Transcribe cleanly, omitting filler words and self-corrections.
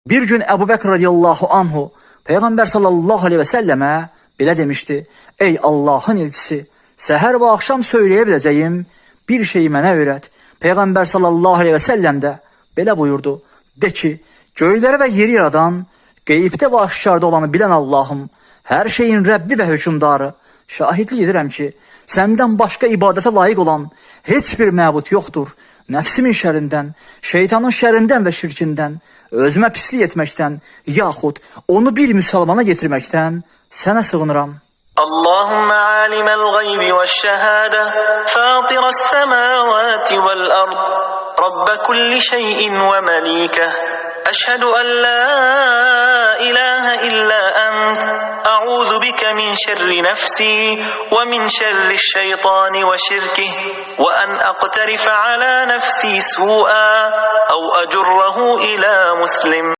Bir gün Ebu Bekir radiyallahu anhu Peygamber sallallahu aleyhi ve selleme belə demişti: Ey Allah'ın elçisi, səhər və akşam söyleyebileceğim bir şeyi mənə öyrət. Peygamber sallallahu aleyhi ve sellem de belə buyurdu: De ki, göyləri ve yeri yaradan, qeybdə və aşkarda olanı bilen Allah'ım, her şeyin Rəbbi ve hükümdarı, şahidlik edirəm ki, səndən başqa ibadətə layiq olan heç bir məbud yoxdur. Nəfsimin şərindən, şeytanın şərindən və şirkindən, özümə pislik etməkdən, yaxud onu bir müsəlmana getirməkdən sənə sığınıram. اللهم عالم الغيب والشهادة فاطر السماوات والأرض رب كل شيء ومليكه أشهد أن لا إله إلا أنت أعوذ بك من شر نفسي ومن شر الشيطان وشركه وأن أقترف على نفسي سوءا أو أجره إلى مسلم.